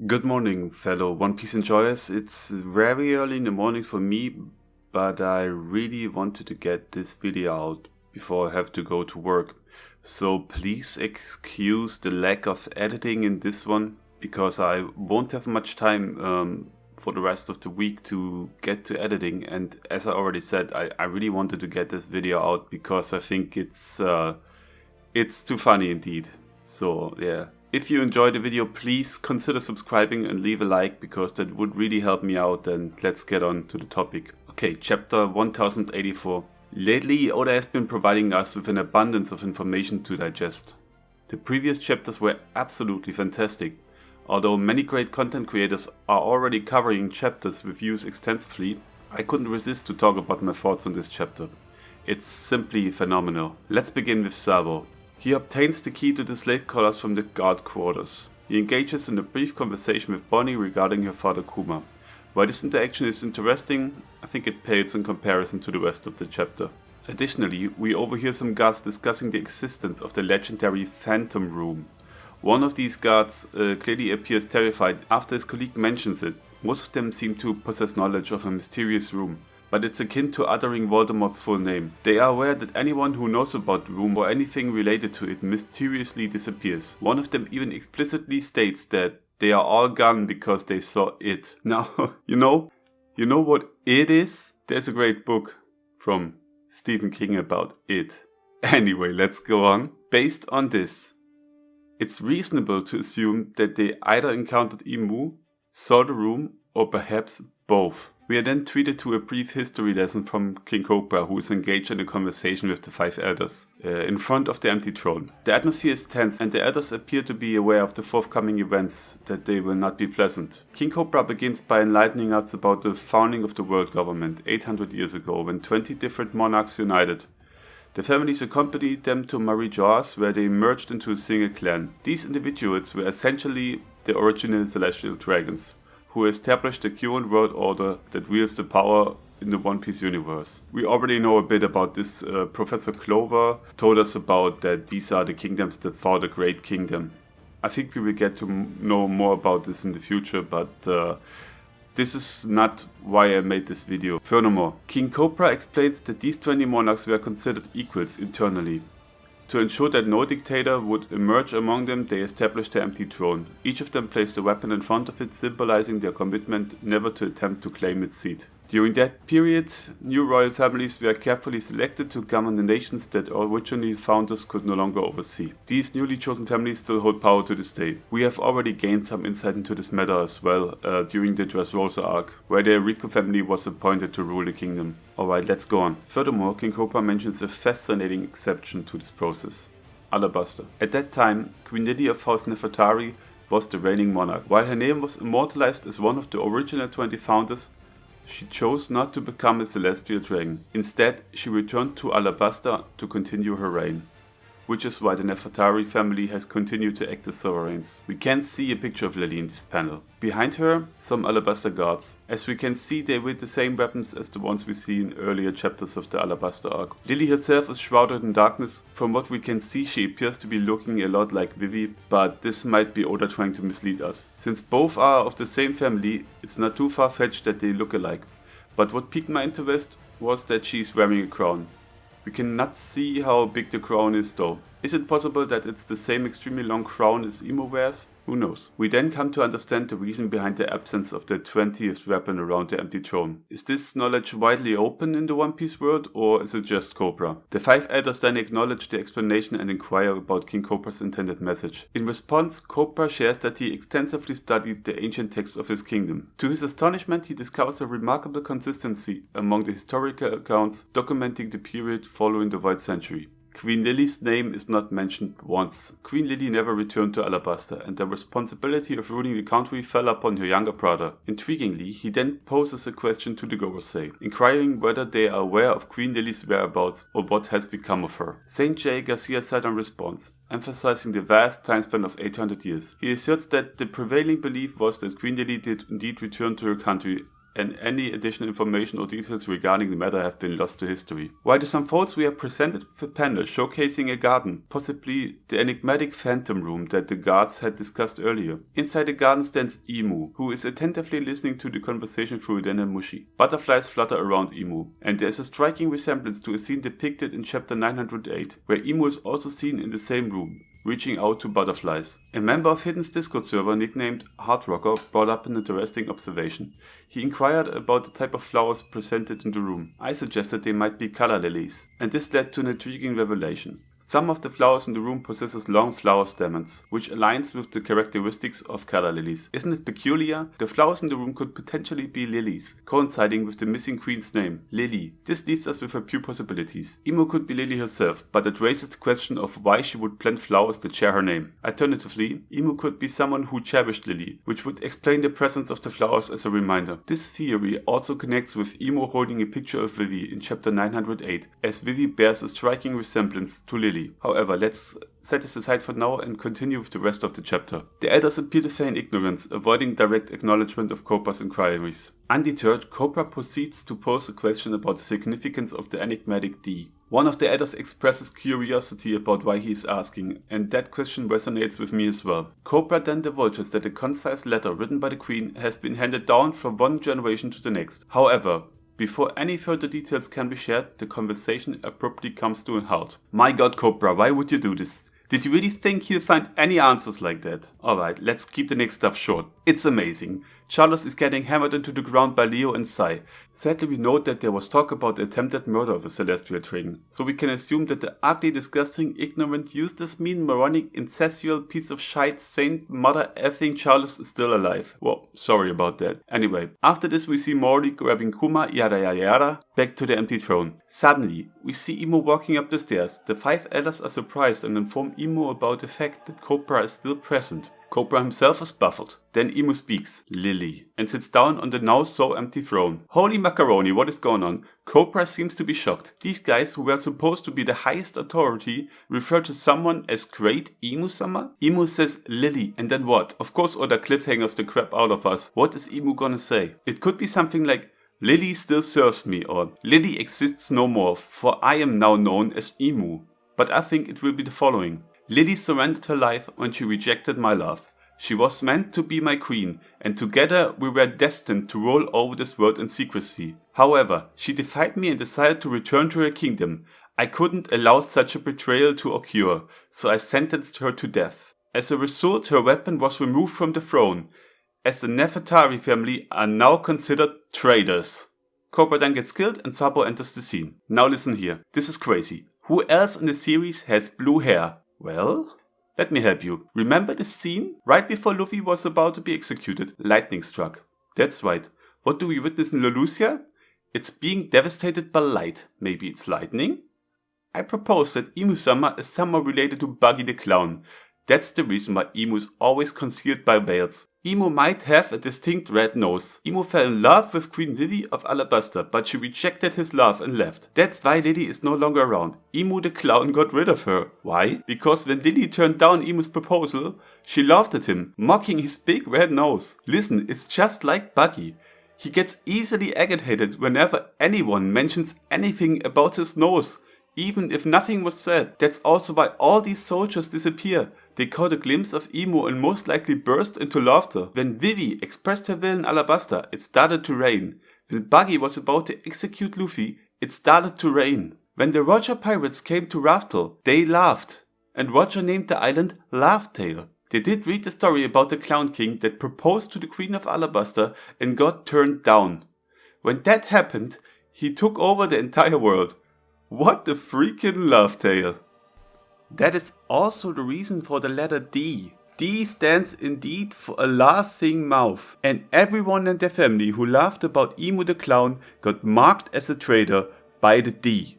Good morning, fellow One Piece enjoyers. It's very early in the morning for me, but I really wanted to get this video out before I have to go to work. So please excuse the lack of editing in this one, because I won't have much time for the rest of the week to get to editing. And as I already said, I really wanted to get this video out because I think it's too funny indeed. So yeah. If you enjoyed the video, please consider subscribing and leave a like, because that would really help me out. And let's get on to the topic. Okay, chapter 1084. Lately, Oda has been providing us with an abundance of information to digest. The previous chapters were absolutely fantastic. Although many great content creators are already covering chapters with views extensively, I couldn't resist to talk about my thoughts on this chapter. It's simply phenomenal. Let's begin with Sabo. He obtains the key to the slave collars from the guard quarters. He engages in a brief conversation with Bonnie regarding her father Kuma. While this interaction is interesting, I think it pales in comparison to the rest of the chapter. Additionally, we overhear some guards discussing the existence of the legendary Phantom Room. One of these guards clearly appears terrified after his colleague mentions it. Most of them seem to possess knowledge of a mysterious room, but it's akin to uttering Voldemort's full name. They are aware that anyone who knows about the room or anything related to it mysteriously disappears. One of them even explicitly states that they are all gone because they saw it. Now, you know what it is? There's a great book from Stephen King about it. Anyway, let's go on. Based on this, it's reasonable to assume that they either encountered Imu, saw the room, or perhaps both. We are then treated to a brief history lesson from King Cobra, who is engaged in a conversation with the five elders in front of the empty throne. The atmosphere is tense, and the elders appear to be aware of the forthcoming events, that they will not be pleasant. King Cobra begins by enlightening us about the founding of the world government 800 years ago, when 20 different monarchs united. The families accompanied them to Mary Geoise, where they merged into a single clan. These individuals were essentially the original celestial dragons, who established the current world order that wields the power in the One Piece universe. We already know a bit about this. Professor Clover told us about that these are the kingdoms that fought a great kingdom. I think we will get to know more about this in the future, but this is not why I made this video. Furthermore, King Cobra explains that these 20 monarchs were considered equals internally. To ensure that no dictator would emerge among them, they established the empty throne. Each of them placed a weapon in front of it, symbolizing their commitment never to attempt to claim its seat. During that period, new royal families were carefully selected to govern the nations that originally founders could no longer oversee. These newly chosen families still hold power to this day. We have already gained some insight into this matter as well during the Dressrosa arc, where the Rico family was appointed to rule the kingdom. Alright, let's go on. Furthermore, King Cobra mentions a fascinating exception to this process: Alabaster. At that time, Queen Lili of House Nefertari was the reigning monarch. While her name was immortalized as one of the original 20 founders, she chose not to become a celestial dragon. Instead, she returned to Alabaster to continue her reign, which is why the Nefertari family has continued to act as sovereigns. We can see a picture of Lili in this panel. Behind her, some Alabaster guards. As we can see, they wield the same weapons as the ones we see in earlier chapters of the Alabaster arc. Lili herself is shrouded in darkness. From what we can see, she appears to be looking a lot like Vivi, but this might be Oda trying to mislead us. Since both are of the same family, it's not too far-fetched that they look alike. But what piqued my interest was that she is wearing a crown. We cannot see how big the crown is though. Is it possible that it's the same extremely long crown as Imo wears? Who knows? We then come to understand the reason behind the absence of the 20th weapon around the empty throne. Is this knowledge widely open in the One Piece world, or is it just Cobra? The five elders then acknowledge the explanation and inquire about King Cobra's intended message. In response, Cobra shares that he extensively studied the ancient texts of his kingdom. To his astonishment, he discovers a remarkable consistency among the historical accounts documenting the period following the Void Century. Queen Lili's name is not mentioned once. Queen Lili never returned to Alabaster, and the responsibility of ruling the country fell upon her younger brother. Intriguingly, he then poses a question to the Gorosei, inquiring whether they are aware of Queen Lili's whereabouts or what has become of her. Saint J. Garcia seldom responds, emphasizing the vast time span of 800 years. He asserts that the prevailing belief was that Queen Lili did indeed return to her country and any additional information or details regarding the matter have been lost to history. While to some folks we are presented with a panel showcasing a garden, possibly the enigmatic phantom room that the guards had discussed earlier. Inside the garden stands Emu, who is attentively listening to the conversation through a dennemushi. Butterflies flutter around Emu, and there is a striking resemblance to a scene depicted in chapter 908, where Emu is also seen in the same room, reaching out to butterflies. A member of Hidden's Discord server nicknamed Hardrocker brought up an interesting observation. He inquired about the type of flowers presented in the room. I suggested they might be color lilies, and this led to an intriguing revelation. Some of the flowers in the room possesses long flower stamens, which aligns with the characteristics of color lilies. Isn't it peculiar? The flowers in the room could potentially be lilies, coinciding with the missing queen's name, Lili. This leaves us with a few possibilities. Emu could be Lili herself, but it raises the question of why she would plant flowers that share her name. Alternatively, Emu could be someone who cherished Lili, which would explain the presence of the flowers as a reminder. This theory also connects with Emu holding a picture of Vivi in chapter 908, as Vivi bears a striking resemblance to Lili. However, let's set this aside for now and continue with the rest of the chapter. The elders appear to feign ignorance, avoiding direct acknowledgement of Cobra's inquiries. Undeterred, Cobra proceeds to pose a question about the significance of the enigmatic D. One of the elders expresses curiosity about why he is asking, and that question resonates with me as well. Cobra then divulges that a concise letter written by the queen has been handed down from one generation to the next. However, before any further details can be shared, the conversation abruptly comes to a halt. My god, Cobra, why would you do this? Did you really think he'll find any answers like that? Alright, let's keep the next stuff short. It's amazing. Charles is getting hammered into the ground by Leo and Sai. Sadly, we note that there was talk about the attempted murder of a celestial twin, so we can assume that the ugly, disgusting, ignorant, useless, mean, moronic, incestual piece of shite Saint Mother effing Charles is still alive. Well, sorry about that. Anyway, after this we see Morley grabbing Kuma, yada yada yada, back to the empty throne. Suddenly, we see Emo walking up the stairs. The 5 elders are surprised and inform Emo about the fact that Cobra is still present. Cobra himself is baffled. Then Emo speaks, Lili, and sits down on the now so empty throne. Holy macaroni, what is going on? Cobra seems to be shocked. These guys, who were supposed to be the highest authority, refer to someone as Great Emu-sama? Emu says Lili, and then what? Of course, other cliffhangers the crap out of us. What is Emu gonna say? It could be something like, Lili still serves me, or Lili exists no more, for I am now known as Emu. But I think it will be the following. Lili surrendered her life when she rejected my love. She was meant to be my queen, and together we were destined to rule over this world in secrecy. However, she defied me and decided to return to her kingdom. I couldn't allow such a betrayal to occur, so I sentenced her to death. As a result, her weapon was removed from the throne, as the Nefertari family are now considered traitors. Cobra then gets killed and Sabo enters the scene. Now listen here, this is crazy. Who else in the series has blue hair? Well, let me help you. Remember the scene? Right before Luffy was about to be executed, lightning struck. That's right. What do we witness in Leloucia? It's being devastated by light. Maybe it's lightning? I propose that Emu-sama is somehow related to Buggy the Clown. That's the reason why Emu is always concealed by veils. Emu might have a distinct red nose. Emu fell in love with Queen Lili of Alabasta, but she rejected his love and left. That's why Lili is no longer around. Emu the Clown got rid of her. Why? Because when Lili turned down Emu's proposal, she laughed at him, mocking his big red nose. Listen, it's just like Buggy. He gets easily agitated whenever anyone mentions anything about his nose, even if nothing was said. That's also why all these soldiers disappear. They caught a glimpse of Emu and most likely burst into laughter. When Vivi expressed her will in Alabasta, it started to rain. When Buggy was about to execute Luffy, it started to rain. When the Roger pirates came to Raftel, they laughed. And Roger named the island Laugh-Tale. They did read the story about the Clown King that proposed to the Queen of Alabasta and got turned down. When that happened, he took over the entire world. What a freaking love tale. That is also the reason for the letter D. D stands indeed for a laughing mouth. And everyone and their family who laughed about Emu the Clown got marked as a traitor by the D.